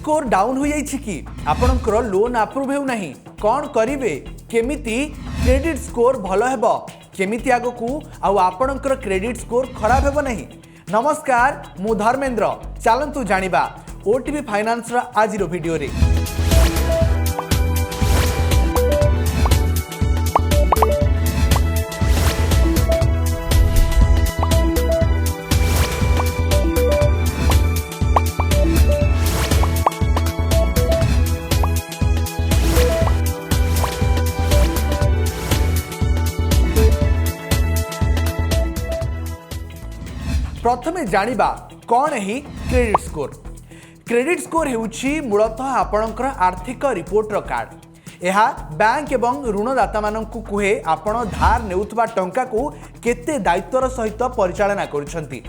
Score down हो जाइछि कि आपणकर लोन अप्रूव हेउ नाही कौन करिवे केमिति क्रेडिट स्कोर भलो हेबो केमिति आगकू आउ आपणकर क्रेडिट स्कोर खराब हेबो नाही। नमस्कार मु धर्मेंद्र चलंतु जानिबा ओटीवी फाइनान्स रा आज रो वीडियो रे। प्रथमे जानिबा कौन है क्रेडिट स्कोर। क्रेडिट स्कोर हेउछि मूलतः आपणकर आर्थिक रिपोर्टर कार्ड। यह बैंक एवं ऋणदाता मानकु कुहे आपण धार नेउथबा टंका को केते दायित्वर सहित परिचालना करुछंती।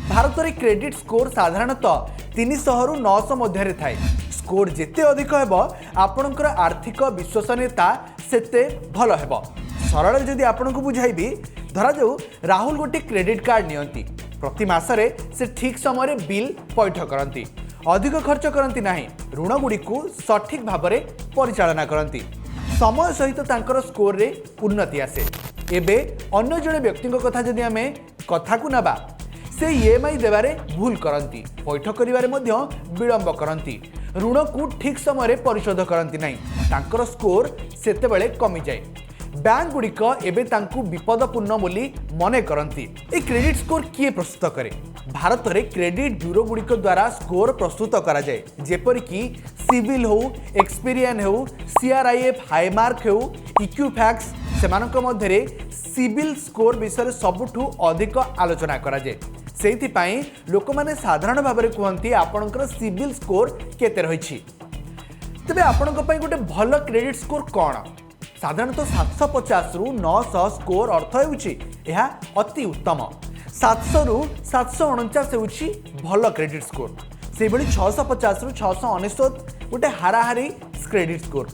भारत में क्रेडिट स्कोर साधारणतः 300 रु 900 मध्य थाए। स्कोर जेते अधिक हेबो आपणकर आर्थिक विश्वसनीयता सेते भलो हेबो। सरल जदि आपनको बुझाइबी धरा जाऊ राहुल गोटे क्रेडिट कार्ड नियंती प्रति मासरे से ठीक समय बिल पैठ करती अधिक खर्च करती ना ऋण गुड़ी को सठिक भाव में परिचालना करती समय सहित तांकर स्कोर रे उन्नति आसे। एबे अन्य जड़े व्यक्ति कथा जदि आमे कथा को नबा से ईएमआई देवारे भूल करती पैठ करिवारे मध्य विलंब करती ऋण को ठीक समय परिशोध करती नहीं तांकर स्कोर सेते बेले कमी जाए। बैंक गुड़िक एबे तांकु विपदपूर्ण बोली मने करती। ए क्रेडिट स्कोर किए प्रस्तुत करे? भारत में क्रेडिट ब्यूरो गुड़िक द्वारा स्कोर प्रस्तुत करा जाए जेपरिक सिविल हो एक्सपीरियन हो CRIF हाईमार्क हो इक्विफैक्स सेमानक मध्यरे सिविल स्कोर विषय सबुठु अधिक आलोचना करा जाए। सेहिथिपाई लोक माने साधारण भाव में कहती आपणकर सिविल स्कोर केते रहिछि। तबे आपणक पई गोटे भल क्रेडिट स्कोर कौन? साधारणतः 750 रु 900 स्कोर अर्थ होउछि यह अति उत्तम। 700 रु 749 होउछि भल क्रेडिट स्कोर। से भली 650 रु 699 गोटे हाराहारी क्रेडिट स्कोर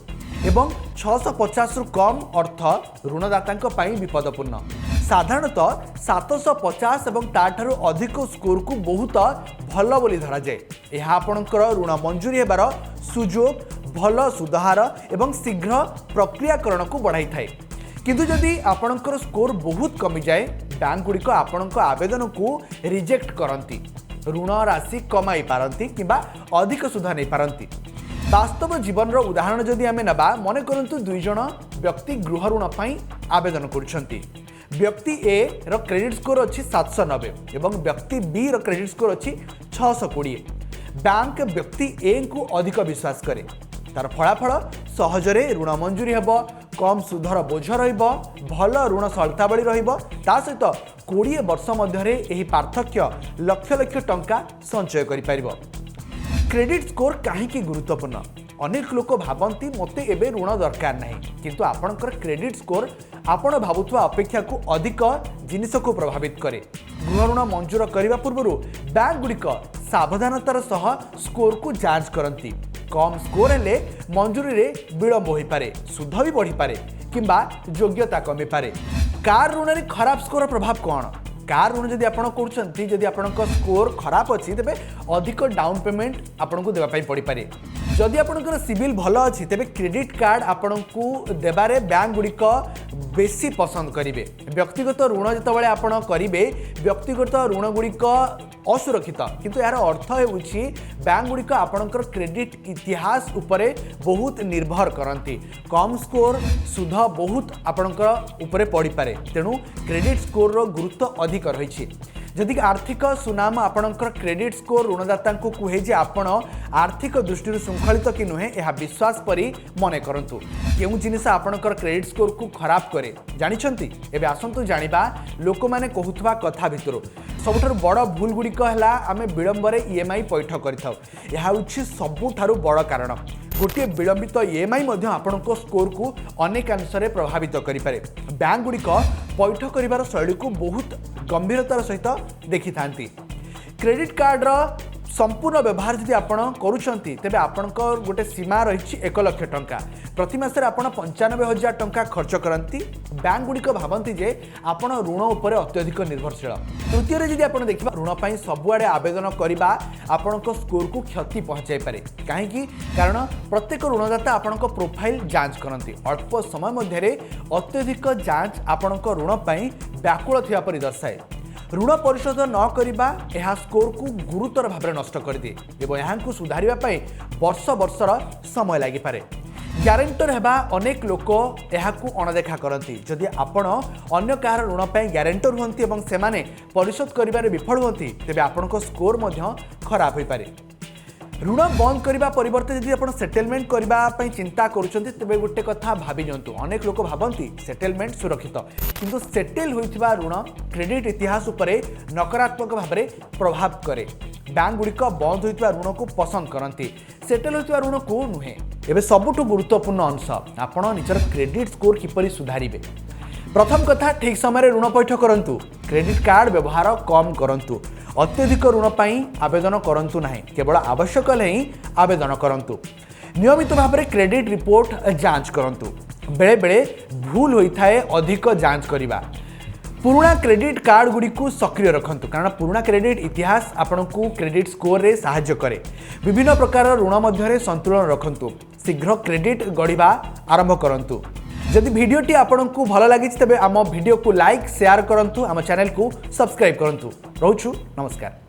एवं 650 रु कम अर्थ ऋणदाता पाई विपदपूर्ण। साधारणतः 750 एवं ताठारु अधिक स्कोर को बहुत भल बोली धरा जाए। यह आपणकर ऋण मंजूरी हेबार सुजोग भल सुधार एवं शीघ्र प्रक्रियाकरण को बढ़ाई थाए। किंतु जदि आपणकर स्कोर बहुत कमी जाए बैंक गुड़िक आपणक आवेदन को रिजेक्ट करती ऋण राशि कमाई पारती किंबा अधिक सुधा नहीं पारती। वास्तव जीवन रो उदाहरण जदि आमे नबा मन करंतु दुई जण व्यक्ति गृह ऋण पाई आवेदन करछंती। व्यक्ति ए रो क्रेडिट स्कोर अछि 790 एवं व्यक्ति बी रो क्रेडिट स्कोर अछि 620। बैंक व्यक्ति ए को अधिक विश्वास करे तार फलाफल सहजरे ऋण मंजूरी हेबो कम सुधर बोझ रहिबो भल ऋण सलताबली रहिबो ता सहित 20 वर्ष मध्यरे एही पार्थक्य लक्ष लक्ष टंका संचय करि परिबो। क्रेडिट स्कोर काहेकि गुरुत्वपूर्ण? अनेक लोक भाबंती मते एबे ऋण दरकार नहीं किंतु आपणकर क्रेडिट स्कोर आपण भाबुथवा अपेक्षा को अधिक जिनिस को प्रभावित करे। गृह ऋण मंजूर करने पूर्व बैंक गुड़िक सावधानतार सह स्कोर को जांच करती। कम स्कोर हेले मंजूरी रे विलंब हो पारे सुध भी बढ़ी पारे किंबा योग्यता कमी पारे। कार ऋण रे खराब स्कोर प्रभाव कौन? कार ऋण जदि आपण करछंती जदि आपणक स्कोर खराब अछि तेबे अधिक डाउन पेमेंट आपणको देबा पई पड़ी पारे। जदि आपणकर सिविल भल अछि तेबे क्रेडिट कार्ड आपणको देबारे बैंक गुड़िक बेसी पसंद करिवे। व्यक्तिगत ऋण जतबेले आपण करिवे व्यक्तिगत ऋण गुड़िक असुरक्षित किंतु यार अर्थ हेउछि बैंक गुड़िक आपणकर क्रेडिट इतिहास उपरे बहुत निर्भर करती। कम स्कोर सुध बहुत आपणकर उपरे पड़ी पारे तेणु क्रेडिट स्कोर रो गुरुत्व अधिक रही। जदि आर्थिक सुनाम आपणकर क्रेडिट स्कोर ऋणदाता को कहे जे आपण आर्थिक दृष्टि श्रृंखलित कि नुहे यह विश्वास परी मन करंतु। केउ जिनिस आपणकर क्रेडिट स्कोर को खराब करे जानिछंती? एबे आसंतु जानिबा लोक माने कहूथबा कथा भितरु सबुठारु बड़ भूल गुड़िक है आमे विलंबरे ईएमआई पैठ करिथाउ। यह होछि सबुठारु बड़ कारण। गोटे विलंबित ईएमआई मध्य आपणको स्कोर को अनेक अंशरे प्रभावित करि पारे। बैंक गुड़िक पैठ करिवार शैली को बहुत गंभीरतार सहित देखि थांती। क्रेडिट कार्ड रो संपूर्ण व्यवहार जदि आपण करूछंती तेबे आपणकर गोटे सीमा रही 1 लाख टंका प्रति मास आप 95,000 टंका खर्च करती बैंक गुड़िक भावती जे आपण ऋण उपर अत्यधिक निर्भरशील। तृतीय जदि आप देखा ऋण पर सबुआड़े आवेदन करने आपण स्कोर को क्षति पहुंचाई पारे कहीं कारण प्रत्येक ऋणदाता आपण प्रोफाइल जांच करती अल्प समय मध्य अत्यधिक जांच आपण ऋण पर व्याकुल थिया परि दर्शाए। ऋण परिशोध न करिबा एहा स्कोर को गुरुतर भाव नष्ट कर दिए एवं यहाँ सुधारिबा पई वर्ष वर्षर समय लगी पारे। ग्यारेंटर हेबा अनेक लोक एहाकू अणदेखा करती जदि आपण अन्य काହାର ऋण पर ग्यारेंटर हुंती एवं सेमाने परिशोध करिबारे विफल हुंती तेबे आपणको स्कोर मध्य खराब होई पारे। ऋण बंद करने परिवर्ते यदि आप सेटलमेंट करने चिंता करुँच तेज गोटे कथा भावी नियंतु अनेक लोक भावती सेटलमेंट सुरक्षित किंतु सेटेल होइथिबा ऋण क्रेडिट इतिहास उपरे नकारात्मक भाव में प्रभाव करे। बैंक गुड़िक बंद होइथिबा ऋण को पसंद करती सेटेल होइथिबा ऋण को नुहे। एबे सबुठु गुरुत्वपूर्ण अंश आपण निजर क्रेडिट स्कोर किपरि सुधारिबे। प्रथम कथा ठीक समय ऋण पैठ करंतु क्रेडिट कार्ड व्यवहार कम करंतु अत्यधिक ऋण पर आवेदन करंतु नहीं केवल आवश्यक ही आवेदन करंतु। नियमित भाव में क्रेडिट रिपोर्ट जांच करंतु बेले बेले भूल होता है अधिक जांच करवा। पुराना क्रेडिट कार्ड गुड़ी को सक्रिय रखंतु कारण पुराना क्रेडिट इतिहास आपन को क्रेडिट स्कोर रे सहाय्य करे। विभिन्न प्रकार ऋण मध्य संतुलन रखंतु शीघ्र क्रेडिट गढ़ा आरंभ करंतु। जदि वीडियोटी आपन को भल लगी तेबे आम वीडियो को लाइक शेयर करंतु आम चैनल को सब्सक्राइब करंतु। रहूछु नमस्कार।